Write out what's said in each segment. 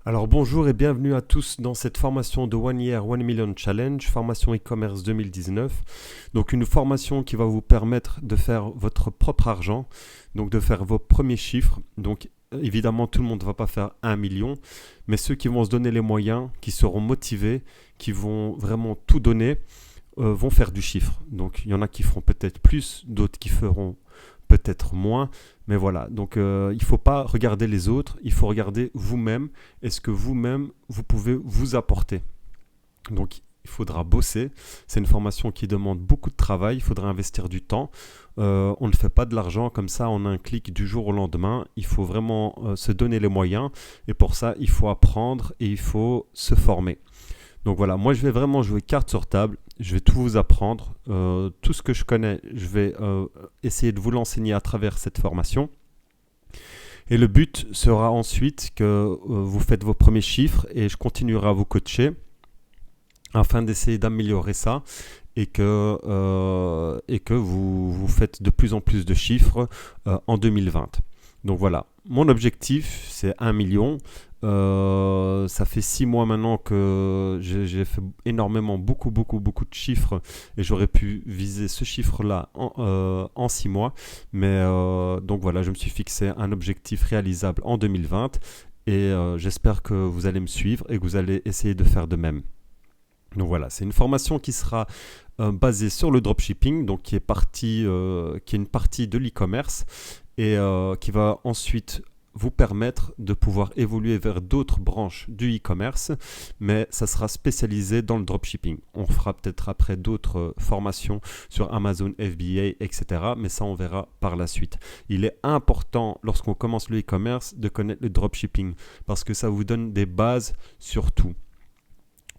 Alors bonjour et bienvenue à tous dans cette formation de One Year, 1 Million Challenge, formation e-commerce 2019. Donc une formation qui va vous permettre de faire votre propre argent, donc de faire vos premiers chiffres. Donc évidemment tout le monde ne va pas faire 1 million, mais ceux qui vont se donner les moyens, qui seront motivés, qui vont vraiment tout donner, vont faire du chiffre. Donc il y en a qui feront peut-être plus, d'autres qui feront peut-être moins, mais voilà. Donc il ne faut pas regarder les autres, il faut regarder vous-même et ce que vous-même vous pouvez vous apporter. Donc il faudra bosser. C'est une formation qui demande beaucoup de travail, il faudra investir du temps. On ne fait pas de l'argent comme ça en un clic du jour au lendemain. Il faut vraiment se donner les moyens et pour ça il faut apprendre et il faut se former. Donc voilà, moi je vais vraiment jouer carte sur table, je vais tout vous apprendre, tout ce que je connais, je vais essayer de vous l'enseigner à travers cette formation. Et le but sera ensuite que vous faites vos premiers chiffres et je continuerai à vous coacher afin d'essayer d'améliorer ça et que vous faites de plus en plus de chiffres en 2020. Donc voilà, mon objectif c'est 1 million. Ça fait 6 mois maintenant que j'ai fait énormément, beaucoup de chiffres et j'aurais pu viser ce chiffre-là en 6 mois. Mais donc voilà, je me suis fixé un objectif réalisable en 2020 et j'espère que vous allez me suivre et que vous allez essayer de faire de même. Donc voilà, c'est une formation qui sera basée sur le dropshipping, donc qui est une partie de l'e-commerce et qui va ensuite vous permettre de pouvoir évoluer vers d'autres branches du e-commerce, mais ça sera spécialisé dans le dropshipping. On fera peut-être après d'autres formations sur Amazon FBA, etc. Mais ça, on verra par la suite. Il est important, lorsqu'on commence le e-commerce, de connaître le dropshipping parce que ça vous donne des bases sur tout.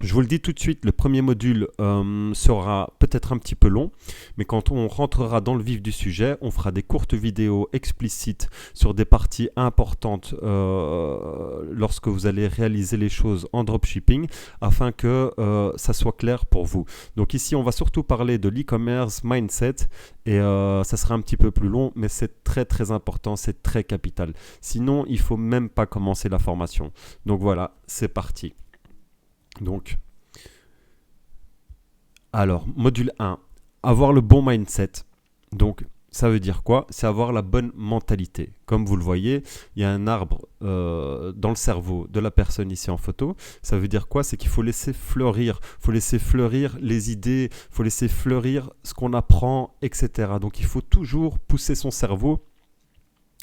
Je vous le dis tout de suite, le premier module sera peut-être un petit peu long, mais quand on rentrera dans le vif du sujet, on fera des courtes vidéos explicites sur des parties importantes lorsque vous allez réaliser les choses en dropshipping, afin que ça soit clair pour vous. Donc ici, on va surtout parler de l'e-commerce mindset, et ça sera un petit peu plus long, mais c'est très très important, c'est très capital. Sinon, il ne faut même pas commencer la formation. Donc voilà, c'est parti. Donc, alors, module 1, avoir le bon mindset. Donc, ça veut dire quoi? C'est avoir la bonne mentalité. Comme vous le voyez, il y a un arbre dans le cerveau de la personne ici en photo. Ça veut dire quoi? C'est qu'il faut laisser fleurir. Il faut laisser fleurir les idées, il faut laisser fleurir ce qu'on apprend, etc. Donc, il faut toujours pousser son cerveau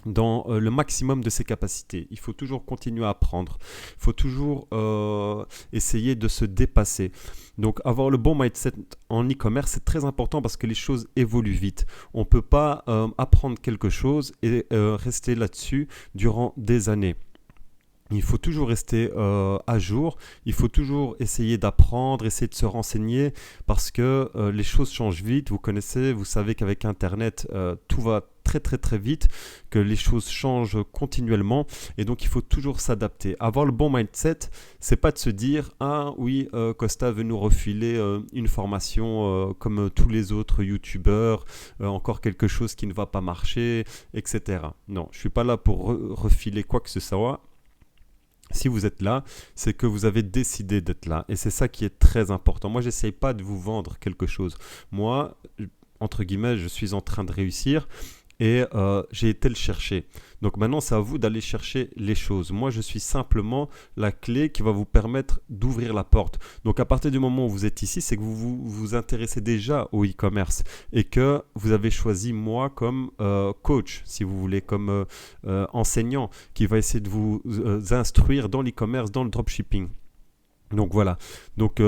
dans le maximum de ses capacités. Il faut toujours continuer à apprendre. Il faut toujours essayer de se dépasser. Donc avoir le bon mindset en e-commerce, c'est très important parce que les choses évoluent vite. On ne peut pas apprendre quelque chose et rester là-dessus durant des années. Il faut toujours rester à jour, il faut toujours essayer d'apprendre, essayer de se renseigner parce que les choses changent vite. Vous connaissez, vous savez qu'avec Internet, tout va très très très vite, que les choses changent continuellement et donc il faut toujours s'adapter. Avoir le bon mindset, c'est pas de se dire ah oui, Costa veut nous refiler une formation comme tous les autres youtubeurs, encore quelque chose qui ne va pas marcher, etc. Non, je suis pas là pour refiler quoi que ce soit. Si vous êtes là, c'est que vous avez décidé d'être là. Et c'est ça qui est très important. Moi, je n'essaye pas de vous vendre quelque chose. Moi, entre guillemets, je suis en train de réussir et j'ai été le chercher. Donc maintenant, c'est à vous d'aller chercher les choses. Moi, je suis simplement la clé qui va vous permettre d'ouvrir la porte. Donc à partir du moment où vous êtes ici, c'est que vous intéressez déjà au e-commerce et que vous avez choisi moi comme coach, si vous voulez, comme enseignant qui va essayer de vous instruire dans l'e-commerce, dans le dropshipping. Donc voilà. Donc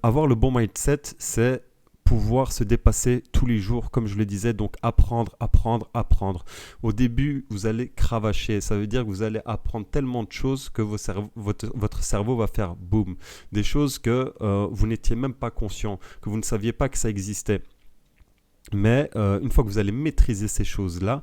avoir le bon mindset, c'est pouvoir se dépasser tous les jours, comme je le disais, donc apprendre. Au début, vous allez cravacher, ça veut dire que vous allez apprendre tellement de choses que votre cerveau va faire boum. Des choses que vous n'étiez même pas conscient, que vous ne saviez pas que ça existait. Mais une fois que vous allez maîtriser ces choses-là,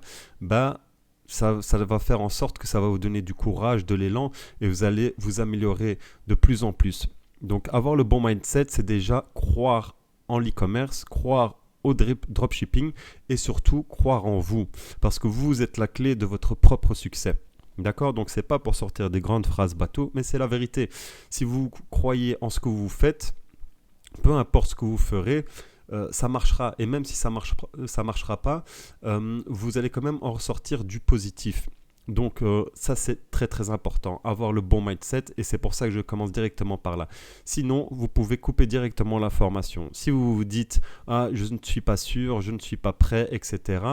ça va faire en sorte que ça va vous donner du courage, de l'élan et vous allez vous améliorer de plus en plus. Donc avoir le bon mindset, c'est déjà croire en l'e-commerce, croire au dropshipping et surtout croire en vous parce que vous êtes la clé de votre propre succès. D'accord? Donc, c'est pas pour sortir des grandes phrases bateau, mais c'est la vérité. Si vous croyez en ce que vous faites, peu importe ce que vous ferez, ça marchera. Et même si ça marchera pas, vous allez quand même en ressortir du positif. Donc ça c'est très très important, avoir le bon mindset et c'est pour ça que je commence directement par là. Sinon, vous pouvez couper directement la formation. Si vous vous dites ah je ne suis pas sûr, je ne suis pas prêt, etc.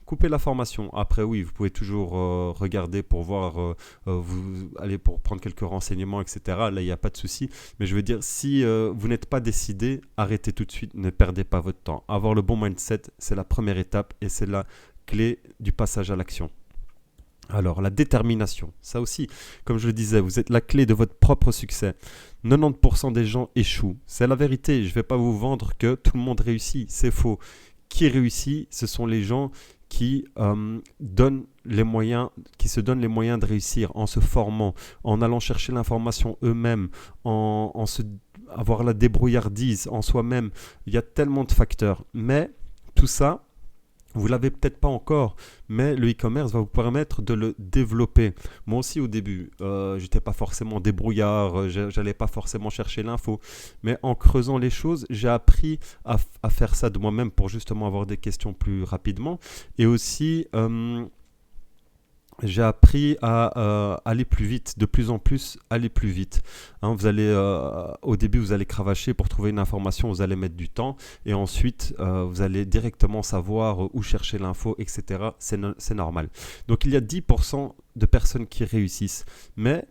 Coupez la formation. Après oui, vous pouvez toujours regarder pour voir, vous allez pour prendre quelques renseignements, etc. Là il n'y a pas de souci. Mais je veux dire, si vous n'êtes pas décidé, arrêtez tout de suite, ne perdez pas votre temps. Avoir le bon mindset, c'est la première étape et c'est la clé du passage à l'action. Alors, la détermination, ça aussi, comme je le disais, vous êtes la clé de votre propre succès. 90% des gens échouent. C'est la vérité. Je ne vais pas vous vendre que tout le monde réussit. C'est faux. Qui réussit, ce sont les gens qui donnent les moyens, qui se donnent les moyens de réussir en se formant, en allant chercher l'information eux-mêmes, avoir la débrouillardise en soi-même. Il y a tellement de facteurs. Mais tout ça, vous ne l'avez peut-être pas encore, mais le e-commerce va vous permettre de le développer. Moi aussi au début, je n'étais pas forcément débrouillard, j'allais pas forcément chercher l'info, mais en creusant les choses, j'ai appris à faire ça de moi-même pour justement avoir des questions plus rapidement et aussi j'ai appris à aller plus vite, de plus en plus aller plus vite. Hein, au début, vous allez cravacher pour trouver une information, vous allez mettre du temps, et ensuite, vous allez directement savoir où chercher l'info, etc. C'est normal. Donc, il y a 10% de personnes qui réussissent, mais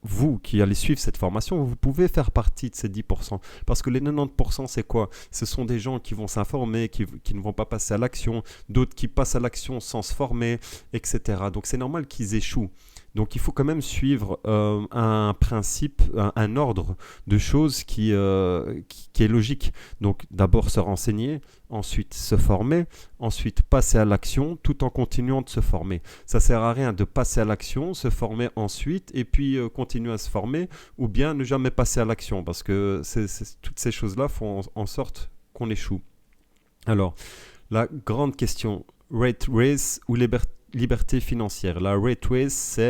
vous qui allez suivre cette formation, vous pouvez faire partie de ces 10%. Parce que les 90%, c'est quoi? Ce sont des gens qui vont s'informer, qui ne vont pas passer à l'action, d'autres qui passent à l'action sans se former, etc. Donc c'est normal qu'ils échouent. Donc il faut quand même suivre un principe, un ordre de choses qui est logique. Donc d'abord se renseigner, ensuite se former, ensuite passer à l'action tout en continuant de se former. Ça ne sert à rien de passer à l'action, se former ensuite et puis continuer à se former ou bien ne jamais passer à l'action parce que toutes ces choses-là font en sorte qu'on échoue. Alors, la grande question, rate race ou liberté financière. La rate race,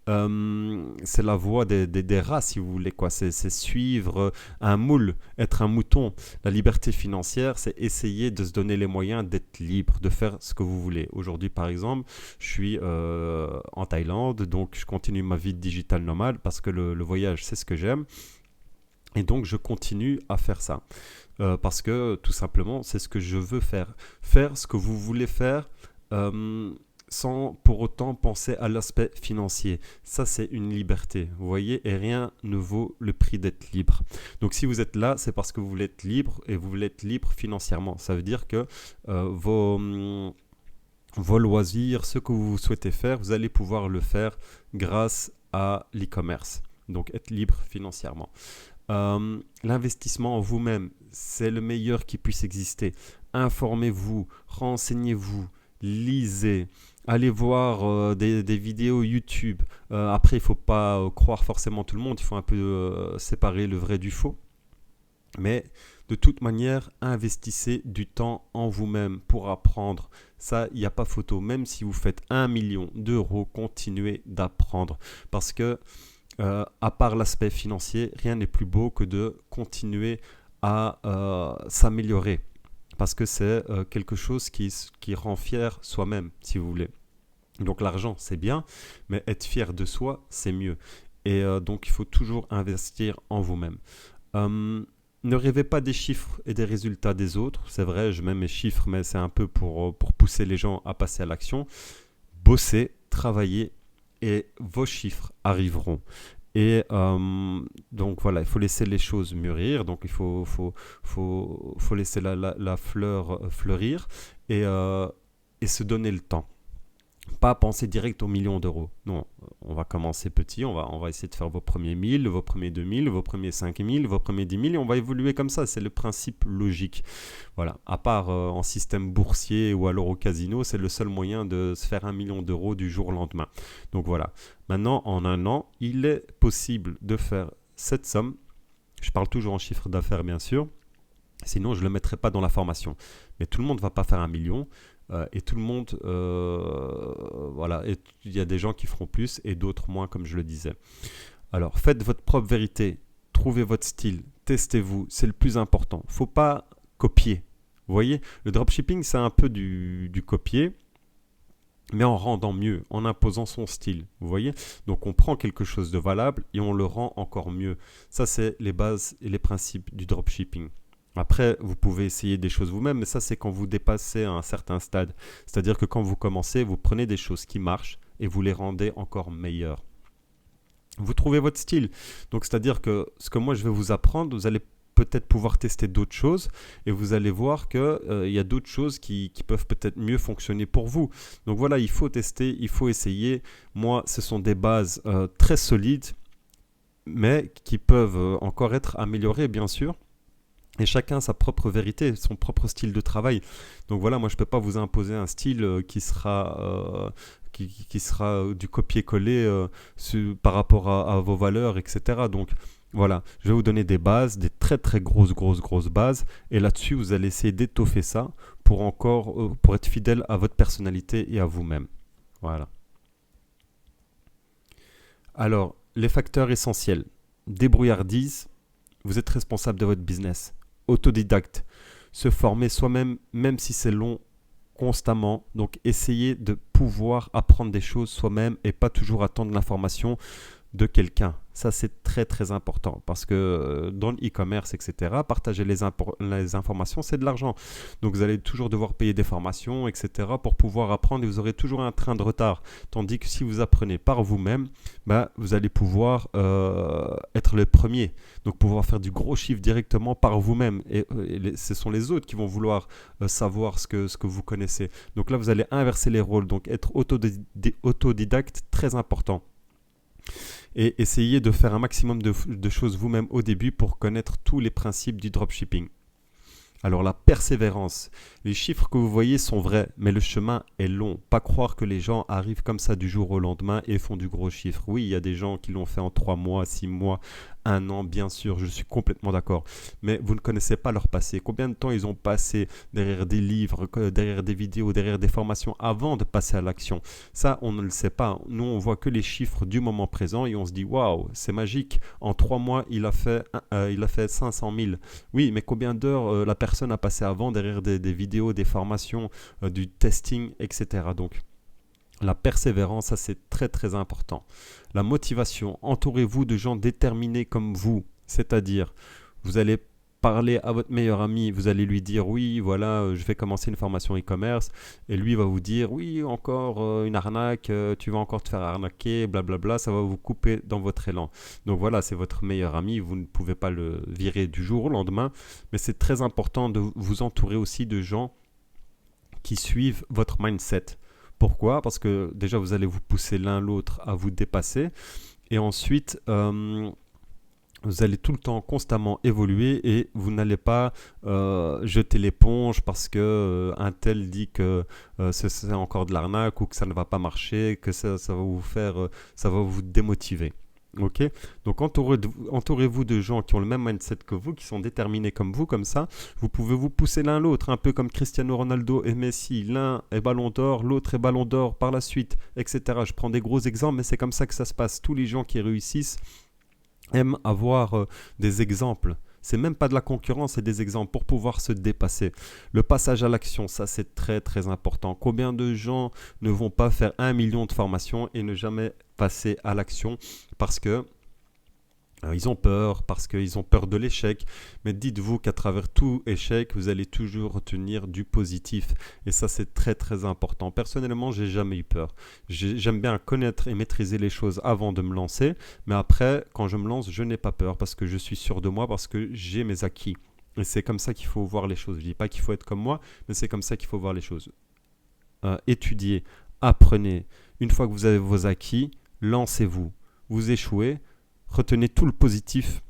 c'est la voie des rats, si vous voulez, quoi. C'est suivre un moule, être un mouton. La liberté financière, c'est essayer de se donner les moyens d'être libre, de faire ce que vous voulez. Aujourd'hui, par exemple, je suis en Thaïlande, donc je continue ma vie de digital nomade parce que le voyage, c'est ce que j'aime. Et donc, je continue à faire ça. Parce que, tout simplement, c'est ce que je veux faire. Faire ce que vous voulez faire sans pour autant penser à l'aspect financier. Ça, c'est une liberté, vous voyez, et rien ne vaut le prix d'être libre. Donc, si vous êtes là, c'est parce que vous voulez être libre et vous voulez être libre financièrement. Ça veut dire que vos loisirs, ce que vous souhaitez faire, vous allez pouvoir le faire grâce à l'e-commerce. Donc, être libre financièrement. L'investissement en vous-même, c'est le meilleur qui puisse exister. Informez-vous, renseignez-vous, lisez, allez voir des vidéos YouTube. Après, il ne faut pas croire forcément tout le monde, il faut un peu séparer le vrai du faux. Mais de toute manière, investissez du temps en vous-même pour apprendre. Ça, il n'y a pas photo. Même si vous faites 1 million d'euros, continuez d'apprendre. Parce que à part l'aspect financier, rien n'est plus beau que de continuer à s'améliorer. Parce que c'est quelque chose qui rend fier soi-même, si vous voulez. Donc l'argent, c'est bien, mais être fier de soi, c'est mieux. Et donc il faut toujours investir en vous-même. Ne rêvez pas des chiffres et des résultats des autres. C'est vrai, je mets mes chiffres, mais c'est un peu pour pousser les gens à passer à l'action. Bossez, travaillez, et vos chiffres arriveront. Et donc voilà, il faut laisser les choses mûrir, donc il faut laisser la fleur fleurir et se donner le temps. Pas penser direct aux millions d'euros. Non, on va commencer petit, on va essayer de faire vos premiers 1000, vos premiers 2000, vos premiers 5000, vos premiers 10 000 et on va évoluer comme ça, c'est le principe logique. Voilà, à part en système boursier ou alors au casino, c'est le seul moyen de se faire 1 million d'euros du jour au lendemain. Donc voilà, maintenant en un an, il est possible de faire cette somme. Je parle toujours en chiffre d'affaires bien sûr, sinon je ne le mettrai pas dans la formation. Mais tout le monde ne va pas faire 1 million. Et tout le monde, voilà, et il y a des gens qui feront plus et d'autres moins, comme je le disais. Alors, faites votre propre vérité, trouvez votre style, testez-vous, c'est le plus important. Il ne faut pas copier. Vous voyez, le dropshipping, c'est un peu du copier, mais en rendant mieux, en imposant son style. Vous voyez, donc on prend quelque chose de valable et on le rend encore mieux. Ça, c'est les bases et les principes du dropshipping. Après, vous pouvez essayer des choses vous-même, mais ça, c'est quand vous dépassez un certain stade. C'est-à-dire que quand vous commencez, vous prenez des choses qui marchent et vous les rendez encore meilleures. Vous trouvez votre style. Donc, c'est-à-dire que ce que moi, je vais vous apprendre, vous allez peut-être pouvoir tester d'autres choses et vous allez voir qu'il y a d'autres choses qui peuvent peut-être mieux fonctionner pour vous. Donc voilà, il faut tester, il faut essayer. Moi, ce sont des bases très solides, mais qui peuvent encore être améliorées, bien sûr. Et chacun a sa propre vérité, son propre style de travail. Donc voilà, moi je ne peux pas vous imposer un style qui sera du copier-coller par rapport à vos valeurs, etc. Donc voilà, je vais vous donner des bases, des très très grosses bases. Et là-dessus, vous allez essayer d'étoffer ça pour être fidèle à votre personnalité et à vous-même. Voilà. Alors, les facteurs essentiels. Débrouillardise, vous êtes responsable de votre business. Autodidacte, se former soi-même, même si c'est long, constamment. Donc, essayez de pouvoir apprendre des choses soi-même et pas toujours attendre l'information de quelqu'un. Ça, c'est très, très important parce que dans le e-commerce, etc., partager les informations, c'est de l'argent. Donc, vous allez toujours devoir payer des formations, etc., pour pouvoir apprendre et vous aurez toujours un train de retard. Tandis que si vous apprenez par vous-même, bah, vous allez pouvoir être le premier. Donc, pouvoir faire du gros chiffre directement par vous-même. Et ce sont les autres qui vont vouloir savoir ce que vous connaissez. Donc là, vous allez inverser les rôles. Donc, être autodidacte, très important. Et essayez de faire un maximum de choses vous-même au début pour connaître tous les principes du dropshipping. Alors la persévérance, les chiffres que vous voyez sont vrais, mais le chemin est long. Pas croire que les gens arrivent comme ça du jour au lendemain et font du gros chiffre. Oui, il y a des gens qui l'ont fait en 3 mois, 6 mois, 1 an, bien sûr, je suis complètement d'accord. Mais vous ne connaissez pas leur passé. Combien de temps ils ont passé derrière des livres, derrière des vidéos, derrière des formations avant de passer à l'action? Ça, on ne le sait pas. Nous, on voit que les chiffres du moment présent et on se dit, waouh, c'est magique. En 3 mois, il a fait 500 000. Oui, mais combien d'heures la personne a passé avant derrière des vidéos, des formations, du testing, etc. Donc, la persévérance, ça c'est très très important. La motivation, entourez-vous de gens déterminés comme vous, c'est-à-dire vous allez parler à votre meilleur ami, vous allez lui dire oui, voilà, je vais commencer une formation e-commerce et lui va vous dire oui, encore une arnaque, tu vas encore te faire arnaquer, blablabla, ça va vous couper dans votre élan. Donc voilà, c'est votre meilleur ami, vous ne pouvez pas le virer du jour au lendemain, mais c'est très important de vous entourer aussi de gens qui suivent votre mindset. Pourquoi? Parce que déjà, vous allez vous pousser l'un l'autre à vous dépasser. Et ensuite, vous allez tout le temps constamment évoluer et vous n'allez pas jeter l'éponge parce que un tel dit que c'est encore de l'arnaque ou que ça ne va pas marcher, que ça va vous faire, ça va vous démotiver. Ok, donc entourez-vous de gens qui ont le même mindset que vous, qui sont déterminés comme vous, comme ça, vous pouvez vous pousser l'un l'autre, un peu comme Cristiano Ronaldo et Messi, l'un est ballon d'or, l'autre est ballon d'or par la suite, etc. Je prends des gros exemples, mais c'est comme ça que ça se passe. Tous les gens qui réussissent aiment avoir des exemples. C'est même pas de la concurrence, c'est des exemples pour pouvoir se dépasser. Le passage à l'action, ça c'est très très important. Combien de gens ne vont pas faire 1 million de formations et ne jamais passer à l'action parce que ils ont peur, parce qu'ils ont peur de l'échec. Mais dites-vous qu'à travers tout échec, vous allez toujours retenir du positif. Et ça, c'est très, très important. Personnellement, j'ai jamais eu peur. J'aime bien connaître et maîtriser les choses avant de me lancer. Mais après, quand je me lance, je n'ai pas peur parce que je suis sûr de moi, parce que j'ai mes acquis. Et c'est comme ça qu'il faut voir les choses. Je ne dis pas qu'il faut être comme moi, mais c'est comme ça qu'il faut voir les choses. Étudiez, apprenez. Une fois que vous avez vos acquis, lancez-vous. Vous échouez, retenez tout le positif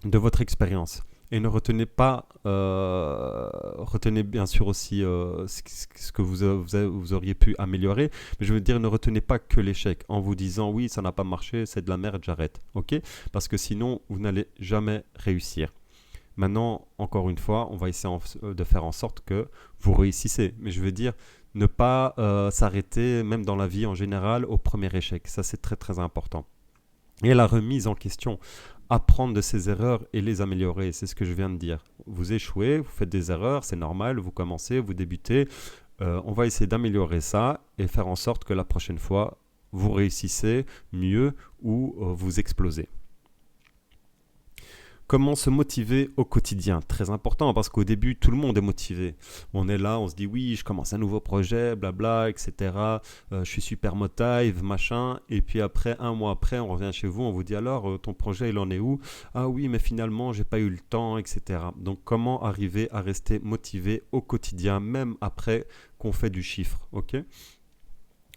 de votre expérience et ne retenez pas, retenez bien sûr aussi ce que vous auriez pu améliorer, mais je veux dire ne retenez pas que l'échec en vous disant oui ça n'a pas marché, c'est de la merde, j'arrête, ok? Parce que sinon vous n'allez jamais réussir. Maintenant, encore une fois, on va essayer de faire en sorte que vous réussissez. Mais je veux dire, ne pas s'arrêter, même dans la vie en général, au premier échec. Ça, c'est très très important. Et la remise en question, apprendre de ses erreurs et les améliorer, c'est ce que je viens de dire. Vous échouez, vous faites des erreurs, c'est normal, vous commencez, vous débutez. On va essayer d'améliorer ça et faire en sorte que la prochaine fois, vous réussissez mieux ou vous explosez. Comment se motiver au quotidien? Très important parce qu'au début, tout le monde est motivé. On est là, on se dit oui, je commence un nouveau projet, blabla, etc. Je suis super motive, machin. Et puis après, un mois après, on revient chez vous, on vous dit alors, ton projet, il en est où? Ah oui, mais finalement, j'ai pas eu le temps, etc. Donc, comment arriver à rester motivé au quotidien, même après qu'on fait du chiffre, ok?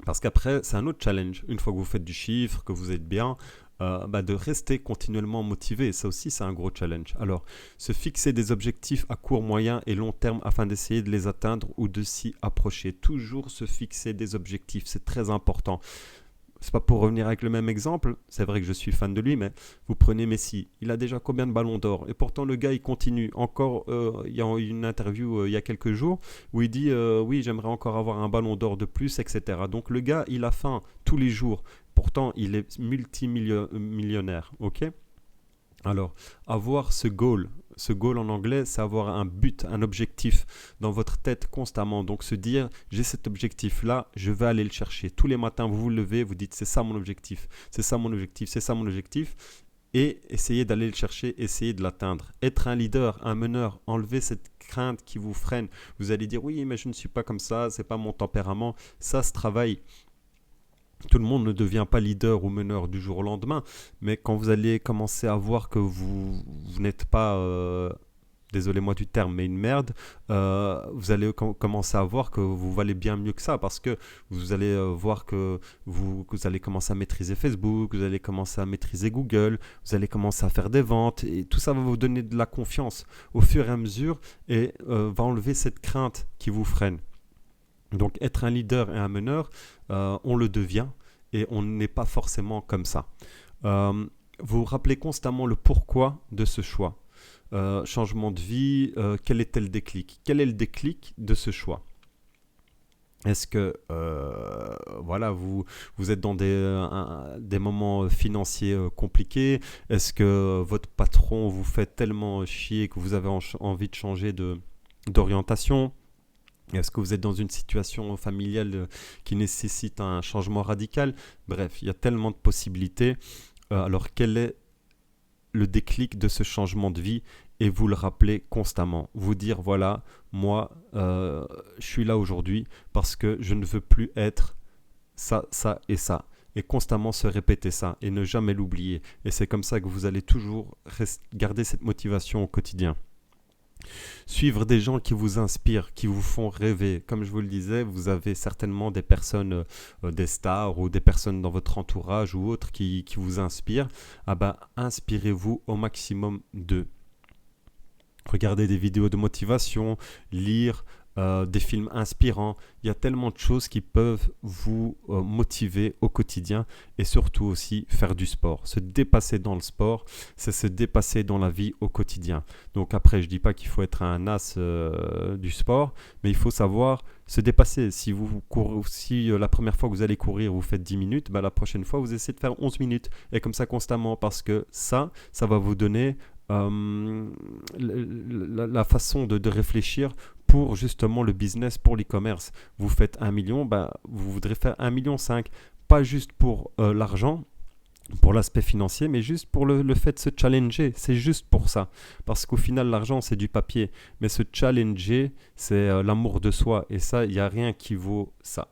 Parce qu'après, c'est un autre challenge. Une fois que vous faites du chiffre, que vous êtes bien, de rester continuellement motivé. Ça aussi, c'est un gros challenge. Alors, se fixer des objectifs à court, moyen et long terme afin d'essayer de les atteindre ou de s'y approcher. Toujours se fixer des objectifs, c'est très important. C'est pas pour revenir avec le même exemple, c'est vrai que je suis fan de lui, mais vous prenez Messi, il a déjà combien de ballons d'or? Et pourtant le gars il continue. Encore, il y a eu une interview il y a quelques jours où il dit oui j'aimerais encore avoir un ballon d'or de plus, etc. Donc le gars il a faim tous les jours, pourtant il est multimillionnaire, ok? Alors, avoir ce goal en anglais, c'est avoir un but, un objectif dans votre tête constamment. Donc, se dire, j'ai cet objectif-là, je vais aller le chercher. Tous les matins, vous vous levez, vous dites, c'est ça mon objectif, c'est ça mon objectif, c'est ça mon objectif. Et essayez d'aller le chercher, essayez de l'atteindre. Être un leader, un meneur, enlever cette crainte qui vous freine. Vous allez dire, oui, mais je ne suis pas comme ça, c'est pas mon tempérament. Ça se travaille. Tout le monde ne devient pas leader ou meneur du jour au lendemain, mais quand vous allez commencer à voir que vous n'êtes pas, désolez-moi du terme, mais une merde, vous allez commencer à voir que vous valez bien mieux que ça, parce que vous allez voir que vous allez commencer à maîtriser Facebook, vous allez commencer à maîtriser Google, vous allez commencer à faire des ventes, et tout ça va vous donner de la confiance au fur et à mesure, et va enlever cette crainte qui vous freine. Donc être un leader et un meneur, on le devient et on n'est pas forcément comme ça. Vous rappelez constamment le pourquoi de ce choix. Changement de vie, quel était le déclic? Quel est le déclic de ce choix? Est-ce que voilà, vous êtes dans des moments financiers compliqués? Est-ce que votre patron vous fait tellement chier que vous avez envie de changer d'orientation? Est-ce que vous êtes dans une situation familiale qui nécessite un changement radical? Bref, il y a tellement de possibilités. Alors, quel est le déclic de ce changement de vie? Et vous le rappelez constamment. Vous dire, voilà, moi, je suis là aujourd'hui parce que je ne veux plus être ça, ça et ça. Et constamment se répéter ça et ne jamais l'oublier. Et c'est comme ça que vous allez toujours garder cette motivation au quotidien. Suivre des gens qui vous inspirent, qui vous font rêver. Comme je vous le disais, vous avez certainement des personnes, des stars ou des personnes dans votre entourage ou autres qui vous inspirent. Ah ben, inspirez-vous au maximum d'eux. Regardez des vidéos de motivation, lire des films inspirants. Il y a tellement de choses qui peuvent vous motiver au quotidien et surtout aussi faire du sport. Se dépasser dans le sport, c'est se dépasser dans la vie au quotidien. Donc après, je ne dis pas qu'il faut être un as du sport, mais il faut savoir se dépasser. Si la première fois que vous allez courir, vous faites 10 minutes, bah, la prochaine fois, vous essayez de faire 11 minutes. Et comme ça constamment, parce que ça va vous donner la façon de réfléchir pour justement le business, pour l'e-commerce. Vous faites 1 million, vous voudrez faire 1,5 million, pas juste pour l'argent, pour l'aspect financier, mais juste pour le fait de se challenger. C'est juste pour ça. Parce qu'au final, l'argent, c'est du papier. Mais se challenger, c'est l'amour de soi. Et ça, il n'y a rien qui vaut ça.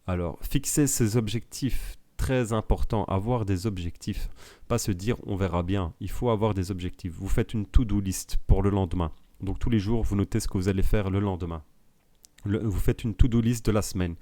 Alors, fixer ses objectifs, très important, avoir des objectifs. Pas se dire on verra bien. Il faut avoir des objectifs. Vous faites une to-do list pour le lendemain. Donc tous les jours, vous notez ce que vous allez faire le lendemain. Vous faites une to-do list de la semaine.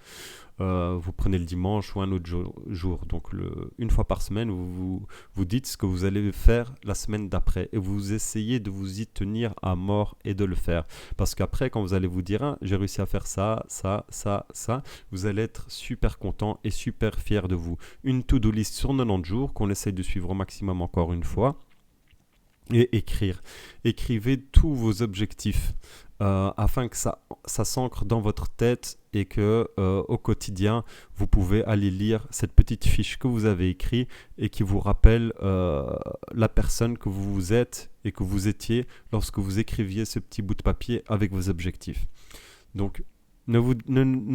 Vous prenez le dimanche ou un autre jour. Donc une fois par semaine, vous dites ce que vous allez faire la semaine d'après. Et vous essayez de vous y tenir à mort et de le faire. Parce qu'après, quand vous allez vous dire j'ai réussi à faire ça, ça, ça, ça, vous allez être super content et super fier de vous. Une to-do list sur 90 jours qu'on essaye de suivre au maximum encore une fois. Et écrire. Écrivez tous vos objectifs afin que ça s'ancre dans votre tête et que au quotidien, vous pouvez aller lire cette petite fiche que vous avez écrite et qui vous rappelle la personne que vous êtes et que vous étiez lorsque vous écriviez ce petit bout de papier avec vos objectifs. Donc, ne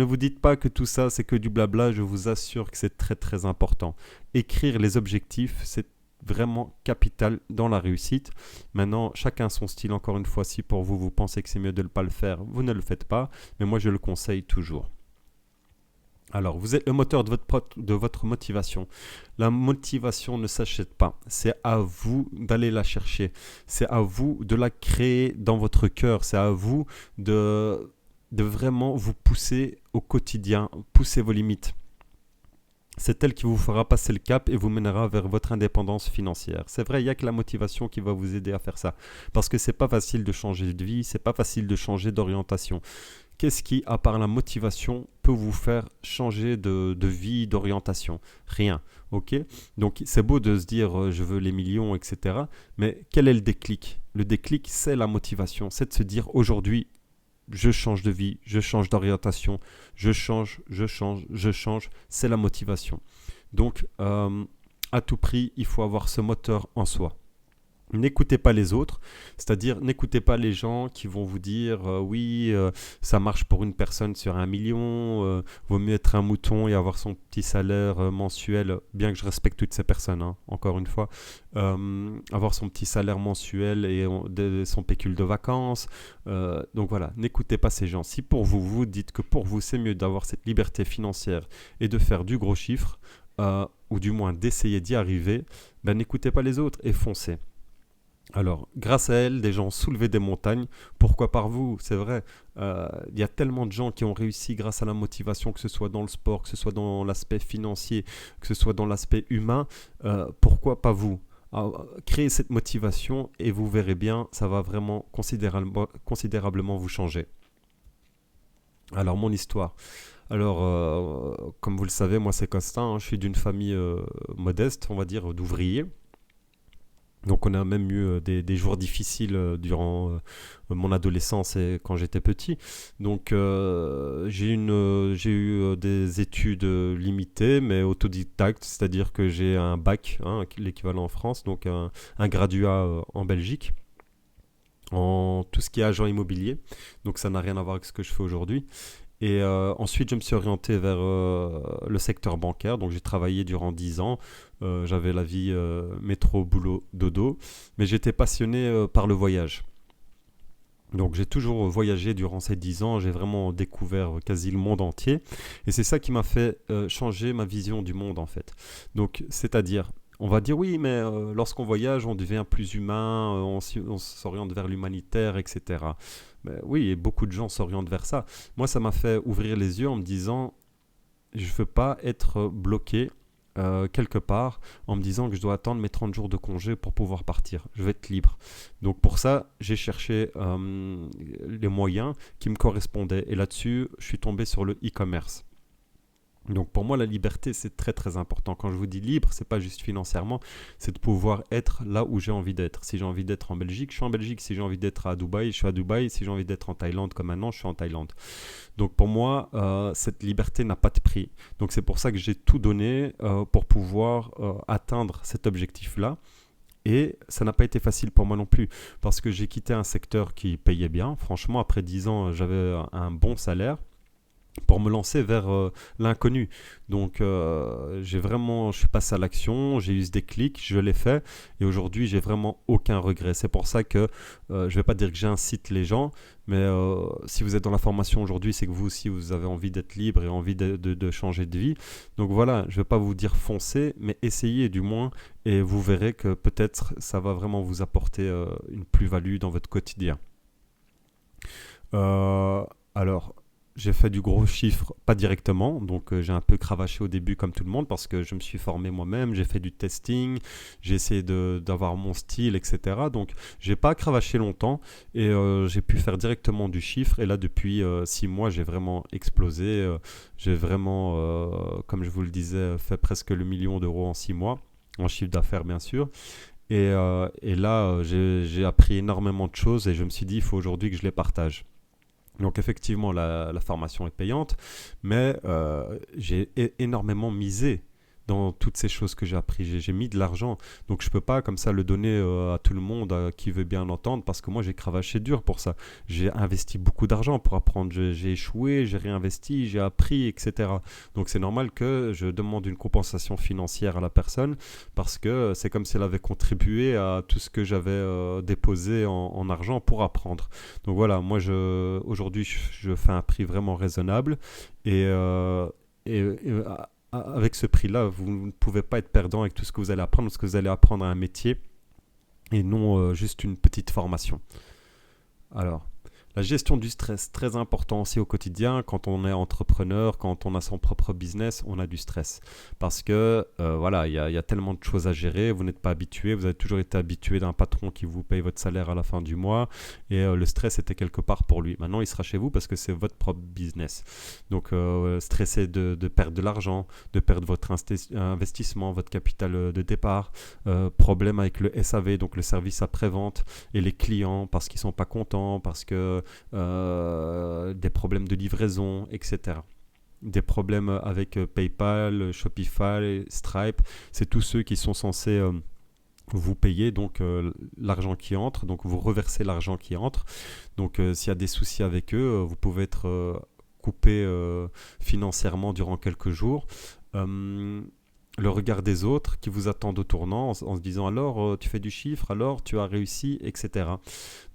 vous dites pas que tout ça, c'est que du blabla. Je vous assure que c'est très, très important. Écrire les objectifs, c'est vraiment capital dans la réussite. Maintenant, chacun son style. Encore une fois, si pour vous, vous pensez que c'est mieux de ne pas le faire, vous ne le faites pas. Mais moi, je le conseille toujours. Alors, vous êtes le moteur de votre motivation. La motivation ne s'achète pas. C'est à vous d'aller la chercher. C'est à vous de la créer dans votre cœur. C'est à vous de vraiment vous pousser au quotidien, pousser vos limites. C'est elle qui vous fera passer le cap et vous mènera vers votre indépendance financière. C'est vrai, il n'y a que la motivation qui va vous aider à faire ça. Parce que c'est pas facile de changer de vie, c'est pas facile de changer d'orientation. Qu'est-ce qui, à part la motivation, peut vous faire changer de vie, d'orientation? Rien, ok? Donc c'est beau de se dire je veux les millions, etc. Mais quel est le déclic? Le déclic, c'est la motivation. C'est de se dire aujourd'hui, je change de vie, je change d'orientation, je change, c'est la motivation. Donc, à tout prix, il faut avoir ce moteur en soi. N'écoutez pas les autres, c'est-à-dire n'écoutez pas les gens qui vont vous dire oui, ça marche pour une personne sur 1 million, vaut mieux être un mouton et avoir son petit salaire mensuel, bien que je respecte toutes ces personnes, hein, encore une fois, avoir son petit salaire mensuel et son pécule de vacances. Donc voilà, n'écoutez pas ces gens. Si pour vous, vous dites que pour vous, c'est mieux d'avoir cette liberté financière et de faire du gros chiffre, ou du moins d'essayer d'y arriver, ben, n'écoutez pas les autres et foncez. Alors, grâce à elle, des gens ont soulevé des montagnes. Pourquoi par vous? C'est vrai. Il y a tellement de gens qui ont réussi grâce à la motivation, que ce soit dans le sport, que ce soit dans l'aspect financier, que ce soit dans l'aspect humain. Pourquoi pas vous? Alors, créez cette motivation et vous verrez bien, ça va vraiment considérablement vous changer. Alors, mon histoire. Alors, comme vous le savez, moi c'est Costin, hein, je suis d'une famille modeste, on va dire, d'ouvriers. Donc on a même eu des jours difficiles durant mon adolescence et quand j'étais petit. Donc j'ai eu des études limitées mais autodidactes, c'est-à-dire que j'ai un bac, hein, l'équivalent en France, donc un graduat en Belgique en tout ce qui est agent immobilier. Donc ça n'a rien à voir avec ce que je fais aujourd'hui. Et ensuite, je me suis orienté vers le secteur bancaire. Donc, j'ai travaillé durant 10 ans. J'avais la vie métro, boulot, dodo. Mais j'étais passionné par le voyage. Donc, j'ai toujours voyagé durant ces 10 ans. J'ai vraiment découvert quasi le monde entier. Et c'est ça qui m'a fait changer ma vision du monde, en fait. Donc, c'est-à-dire, on va dire oui, mais lorsqu'on voyage, on devient plus humain, on s'oriente vers l'humanitaire, etc. Mais oui, et beaucoup de gens s'orientent vers ça. Moi, ça m'a fait ouvrir les yeux en me disant, je ne veux pas être bloqué quelque part en me disant que je dois attendre mes 30 jours de congé pour pouvoir partir. Je veux être libre. Donc pour ça, j'ai cherché les moyens qui me correspondaient. Et là-dessus, je suis tombé sur le e-commerce. Donc pour moi, la liberté, c'est très très important. Quand je vous dis libre, c'est pas juste financièrement, c'est de pouvoir être là où j'ai envie d'être. Si j'ai envie d'être en Belgique, je suis en Belgique. Si j'ai envie d'être à Dubaï, je suis à Dubaï. Si j'ai envie d'être en Thaïlande comme maintenant, je suis en Thaïlande. Donc pour moi, cette liberté n'a pas de prix. Donc c'est pour ça que j'ai tout donné pour pouvoir atteindre cet objectif-là. Et ça n'a pas été facile pour moi non plus, parce que j'ai quitté un secteur qui payait bien. Franchement, après 10 ans, j'avais un bon salaire pour me lancer vers l'inconnu. Donc je suis passé à l'action, j'ai eu ce déclic, je l'ai fait et aujourd'hui j'ai vraiment aucun regret. C'est pour ça que je ne vais pas dire que j'incite les gens, mais si vous êtes dans la formation aujourd'hui, c'est que vous aussi vous avez envie d'être libre et envie de changer de vie. Donc voilà, je ne vais pas vous dire foncez, mais essayez du moins et vous verrez que peut-être ça va vraiment vous apporter une plus-value dans votre quotidien. Alors, j'ai fait du gros chiffre, pas directement, donc j'ai un peu cravaché au début comme tout le monde parce que je me suis formé moi-même, j'ai fait du testing, j'ai essayé d'avoir mon style, etc. Donc j'ai pas cravaché longtemps et j'ai pu faire directement du chiffre et là depuis 6 mois j'ai vraiment explosé, j'ai vraiment, comme je vous le disais, fait presque le million d'euros en 6 mois, en chiffre d'affaires bien sûr. Et là, j'ai appris énormément de choses et je me suis dit, il faut aujourd'hui que je les partage. Donc effectivement, la formation est payante, mais j'ai énormément misé dans toutes ces choses que j'ai appris. J'ai mis de l'argent, donc je peux pas comme ça le donner à tout le monde qui veut bien l'entendre, parce que moi j'ai cravaché dur pour ça. J'ai investi beaucoup d'argent pour apprendre. J'ai échoué, j'ai réinvesti, j'ai appris, etc. Donc c'est normal que je demande une compensation financière à la personne, parce que c'est comme si elle avait contribué à tout ce que j'avais déposé en argent pour apprendre. Donc voilà, moi aujourd'hui je fais un prix vraiment raisonnable et, avec ce prix-là, vous ne pouvez pas être perdant avec tout ce que vous allez apprendre, parce que vous allez apprendre un métier et non juste une petite formation. Alors, la gestion du stress, très important aussi au quotidien. Quand on est entrepreneur, quand on a son propre business, on a du stress. Parce que voilà, il y a tellement de choses à gérer, vous n'êtes pas habitué, vous avez toujours été habitué d'un patron qui vous paye votre salaire à la fin du mois, et le stress était quelque part pour lui. Maintenant, il sera chez vous parce que c'est votre propre business. Donc, stressé de perdre de l'argent, de perdre votre investissement, votre capital de départ, problème avec le SAV, donc le service après-vente, et les clients parce qu'ils ne sont pas contents, parce que des problèmes de livraison, etc. Des problèmes avec PayPal, Shopify, Stripe, c'est tous ceux qui sont censés vous payer donc l'argent qui entre, donc vous reversez l'argent qui entre. Donc s'il y a des soucis avec eux, vous pouvez être coupé financièrement durant quelques jours. Le regard des autres qui vous attendent au tournant en se disant alors tu fais du chiffre, alors tu as réussi, etc.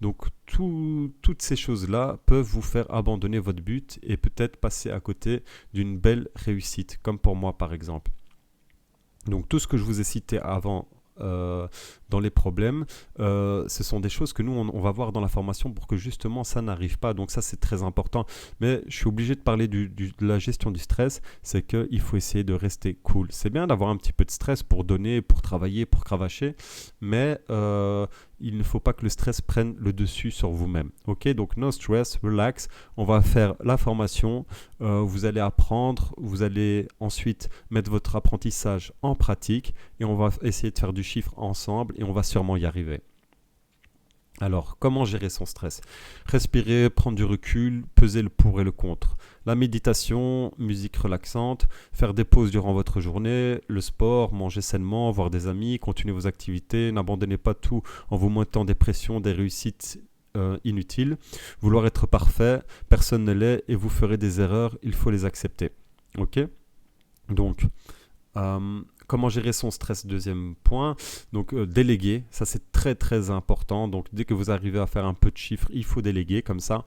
Donc toutes ces choses-là peuvent vous faire abandonner votre but et peut-être passer à côté d'une belle réussite, comme pour moi par exemple. Donc tout ce que je vous ai cité avant euh, dans les problèmes, ce sont des choses que nous on va voir dans la formation pour que justement ça n'arrive pas. Donc ça c'est très important. Mais je suis obligé de parler de la gestion du stress, c'est qu'il faut essayer de rester cool. C'est bien d'avoir un petit peu de stress pour donner, pour travailler, pour cravacher, mais il ne faut pas que le stress prenne le dessus sur vous-même. Ok, donc no stress, relax. On va faire la formation. Vous allez apprendre. Vous allez ensuite mettre votre apprentissage en pratique et on va essayer de faire du chiffre ensemble et on va sûrement y arriver. Alors, comment gérer son stress? Respirer, prendre du recul, peser le pour et le contre. La méditation, musique relaxante, faire des pauses durant votre journée, le sport, manger sainement, voir des amis, continuer vos activités, n'abandonnez pas tout en vous mettant des pressions, des réussites inutiles. Vouloir être parfait, personne ne l'est et vous ferez des erreurs, il faut les accepter. Ok? Donc, comment gérer son stress, deuxième point. Donc déléguer, ça c'est très très important. Donc dès que vous arrivez à faire un peu de chiffres, il faut déléguer comme ça.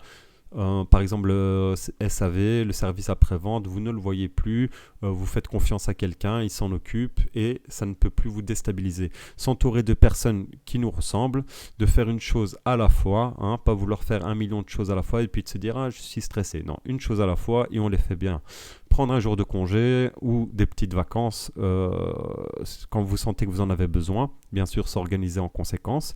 Par exemple, le SAV, le service après-vente, vous ne le voyez plus, vous faites confiance à quelqu'un, il s'en occupe et ça ne peut plus vous déstabiliser. S'entourer de personnes qui nous ressemblent, de faire une chose à la fois, hein, pas vouloir faire 1 million de choses à la fois et puis de se dire « Ah, je suis stressé ». Non, une chose à la fois et on les fait bien. Prendre un jour de congé ou des petites vacances quand vous sentez que vous en avez besoin, bien sûr s'organiser en conséquence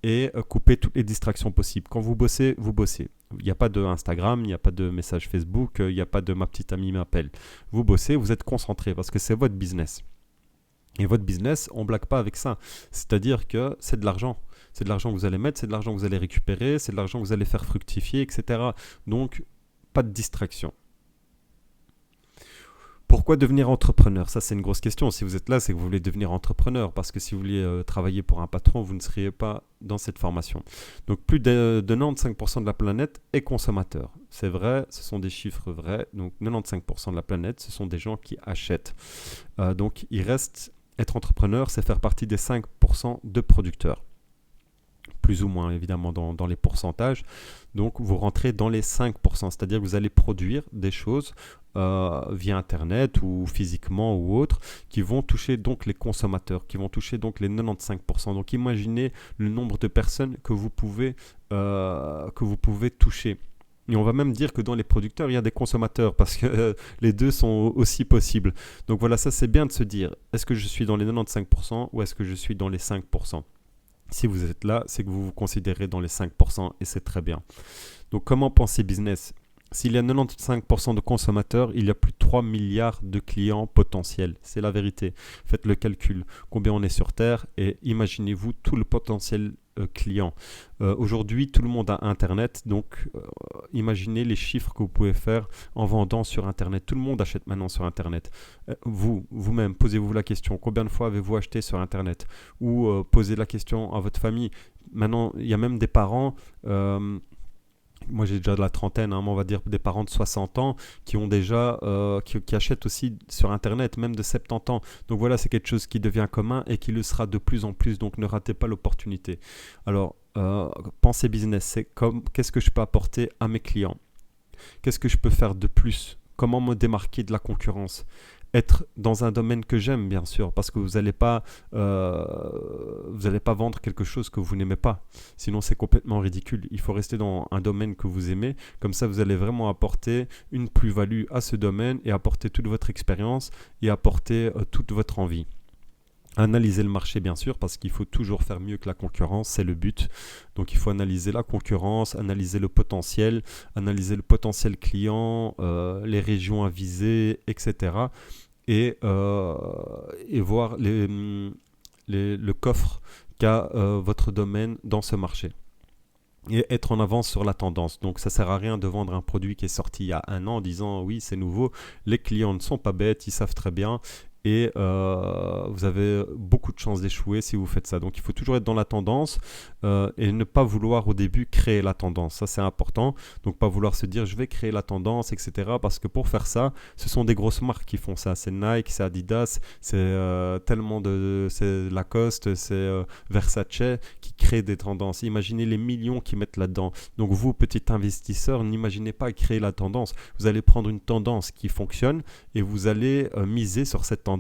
et couper toutes les distractions possibles. Quand vous bossez, vous bossez. Il n'y a pas de Instagram, il n'y a pas de message Facebook, il n'y a pas de ma petite amie m'appelle. Vous bossez, vous êtes concentré parce que c'est votre business. Et votre business, on ne blague pas avec ça. C'est-à-dire que c'est de l'argent. C'est de l'argent que vous allez mettre, c'est de l'argent que vous allez récupérer, c'est de l'argent que vous allez faire fructifier, etc. Donc, pas de distraction. Pourquoi devenir entrepreneur? Ça, c'est une grosse question. Si vous êtes là, c'est que vous voulez devenir entrepreneur. Parce que si vous vouliez travailler pour un patron, vous ne seriez pas dans cette formation. Donc, plus de 95% de la planète est consommateur. C'est vrai, ce sont des chiffres vrais. Donc, 95% de la planète, ce sont des gens qui achètent. Donc, il reste être entrepreneur, c'est faire partie des 5% de producteurs. Plus ou moins évidemment dans les pourcentages. Donc vous rentrez dans les 5%, c'est-à-dire que vous allez produire des choses via Internet ou physiquement ou autre, qui vont toucher donc les consommateurs, qui vont toucher donc les 95%. Donc imaginez le nombre de personnes que vous pouvez toucher. Et on va même dire que dans les producteurs, il y a des consommateurs parce que les deux sont aussi possibles. Donc voilà, ça c'est bien de se dire, est-ce que je suis dans les 95% ou est-ce que je suis dans les 5%? Si vous êtes là, c'est que vous vous considérez dans les 5% et c'est très bien. Donc comment penser business? S'il y a 95% de consommateurs, il y a plus de 3 milliards de clients potentiels. C'est la vérité. Faites le calcul. Combien on est sur Terre et imaginez-vous tout le potentiel client. Aujourd'hui, tout le monde a Internet, donc imaginez les chiffres que vous pouvez faire en vendant sur Internet. Tout le monde achète maintenant sur Internet. Vous-même, posez-vous la question, combien de fois avez-vous acheté sur Internet? Ou posez la question à votre famille. Maintenant, il y a même des parents... moi j'ai déjà de la trentaine, hein, mais on va dire des parents de 60 ans qui ont déjà qui achètent aussi sur internet, même de 70 ans. Donc voilà, c'est quelque chose qui devient commun et qui le sera de plus en plus. Donc ne ratez pas l'opportunité. Alors pensez business, c'est comme qu'est-ce que je peux apporter à mes clients? Qu'est-ce que je peux faire de plus? Comment me démarquer de la concurrence? Être dans un domaine que j'aime, bien sûr, parce que vous allez pas vendre quelque chose que vous n'aimez pas. Sinon, c'est complètement ridicule. Il faut rester dans un domaine que vous aimez. Comme ça, vous allez vraiment apporter une plus-value à ce domaine et apporter toute votre expérience et apporter toute votre envie. Analyser le marché, bien sûr, parce qu'il faut toujours faire mieux que la concurrence, c'est le but. Donc il faut analyser la concurrence, analyser le potentiel client, les régions à viser, etc. Et voir le coffre qu'a votre domaine dans ce marché. Et être en avance sur la tendance. Donc ça sert à rien de vendre un produit qui est sorti il y a un an en disant oui c'est nouveau. Les clients ne sont pas bêtes, ils savent très bien. Et vous avez beaucoup de chances d'échouer si vous faites ça. Donc il faut toujours être dans la tendance et ne pas vouloir au début créer la tendance. Ça c'est important. Donc pas vouloir se dire je vais créer la tendance, etc. Parce que pour faire ça, ce sont des grosses marques qui font ça. C'est Nike, c'est Adidas, c'est c'est Lacoste, c'est Versace qui créent des tendances. Imaginez les millions qui mettent là-dedans. Donc vous, petit investisseur, n'imaginez pas créer la tendance. Vous allez prendre une tendance qui fonctionne et vous allez miser sur cette tendance-là.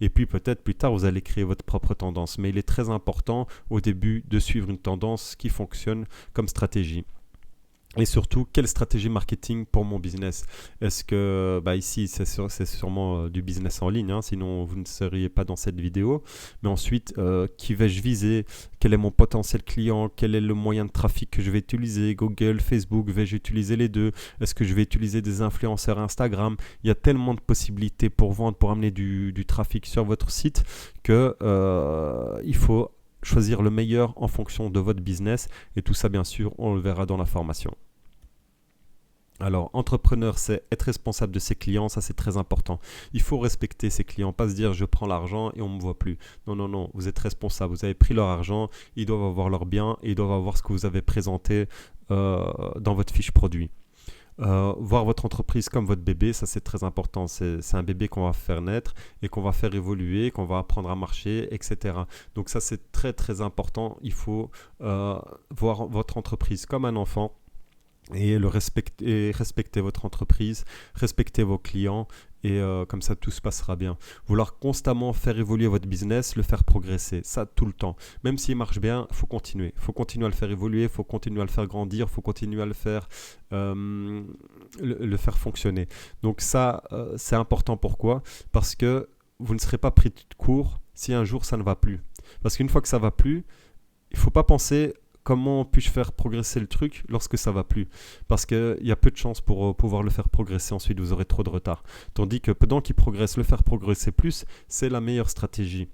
Et puis peut-être plus tard, vous allez créer votre propre tendance. Mais il est très important au début de suivre une tendance qui fonctionne comme stratégie. Et surtout, quelle stratégie marketing pour mon business? Est-ce que, ici, c'est sûrement du business en ligne, hein, sinon vous ne seriez pas dans cette vidéo. Mais ensuite, qui vais-je viser? Quel est mon potentiel client? Quel est le moyen de trafic que je vais utiliser? Google, Facebook, vais-je utiliser les deux? Est-ce que je vais utiliser des influenceurs Instagram? Il y a tellement de possibilités pour vendre, pour amener du trafic sur votre site que il faut choisir le meilleur en fonction de votre business. Et tout ça, bien sûr, on le verra dans la formation. Alors, entrepreneur, c'est être responsable de ses clients, ça c'est très important. Il faut respecter ses clients, pas se dire je prends l'argent et on ne me voit plus. Non, non, non, vous êtes responsable, vous avez pris leur argent, ils doivent avoir leurs biens et ils doivent avoir ce que vous avez présenté dans votre fiche produit. Voir votre entreprise comme votre bébé, ça c'est très important. C'est un bébé qu'on va faire naître et qu'on va faire évoluer, qu'on va apprendre à marcher, etc. Donc ça c'est très très important. Il faut voir votre entreprise comme un enfant. Et respecter votre entreprise, respecter vos clients et comme ça tout se passera bien. Vouloir constamment faire évoluer votre business, le faire progresser, ça tout le temps. Même s'il marche bien, il faut continuer. Il faut continuer à le faire évoluer, il faut continuer à le faire grandir, il faut continuer à le faire fonctionner. Donc ça, c'est important. Pourquoi? Parce que vous ne serez pas pris de court si un jour ça ne va plus. Parce qu'une fois que ça ne va plus, il ne faut pas penser comment puis-je faire progresser le truc lorsque ça va plus? Parce qu'il y a peu de chances pour pouvoir le faire progresser ensuite, vous aurez trop de retard. Tandis que pendant qu'il progresse, le faire progresser plus, c'est la meilleure stratégie.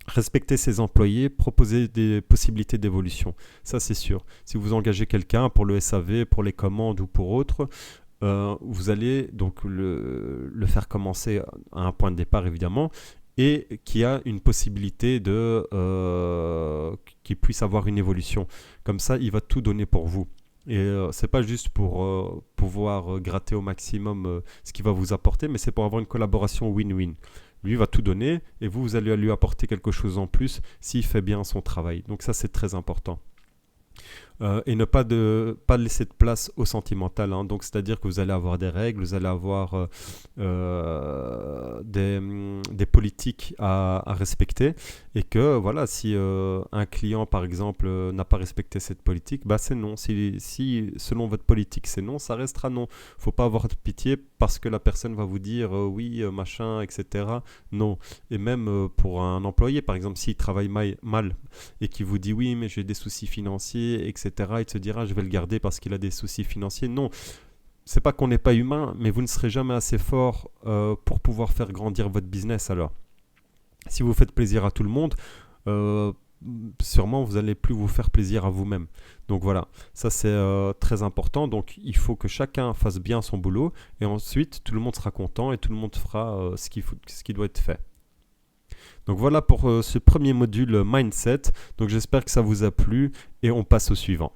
Respecter ses employés, proposer des possibilités d'évolution. Ça, c'est sûr. Si vous engagez quelqu'un pour le SAV, pour les commandes ou pour autre, vous allez donc le faire commencer à un point de départ, évidemment, et qui a une possibilité qu'il puisse avoir une évolution. Comme ça, il va tout donner pour vous. Et c'est pas juste pour pouvoir gratter au maximum ce qu'il va vous apporter, mais c'est pour avoir une collaboration win-win. Lui va tout donner et vous allez lui apporter quelque chose en plus s'il fait bien son travail. Donc ça, c'est très important. Et ne pas laisser de place au sentimental. Hein. Donc, c'est-à-dire que vous allez avoir des règles, vous allez avoir des politiques à respecter et que voilà, si un client par exemple n'a pas respecté cette politique, c'est non. Si selon votre politique c'est non, ça restera non. Faut pas avoir de pitié parce que la personne va vous dire oui, machin, etc. Non. Et même pour un employé par exemple, s'il travaille mal et qu'il vous dit oui, mais j'ai des soucis financiers, etc. Il te dira je vais le garder parce qu'il a des soucis financiers. Non. c'est pas qu'on n'est pas humain, mais vous ne serez jamais assez fort pour pouvoir faire grandir votre business alors. Si vous faites plaisir à tout le monde, euh, sûrement vous n'allez plus vous faire plaisir à vous-même. Donc voilà, ça c'est très important. Donc il faut que chacun fasse bien son boulot et ensuite tout le monde sera content et tout le monde fera ce qui doit être fait. Donc voilà pour ce premier module mindset. Donc j'espère que ça vous a plu et on passe au suivant.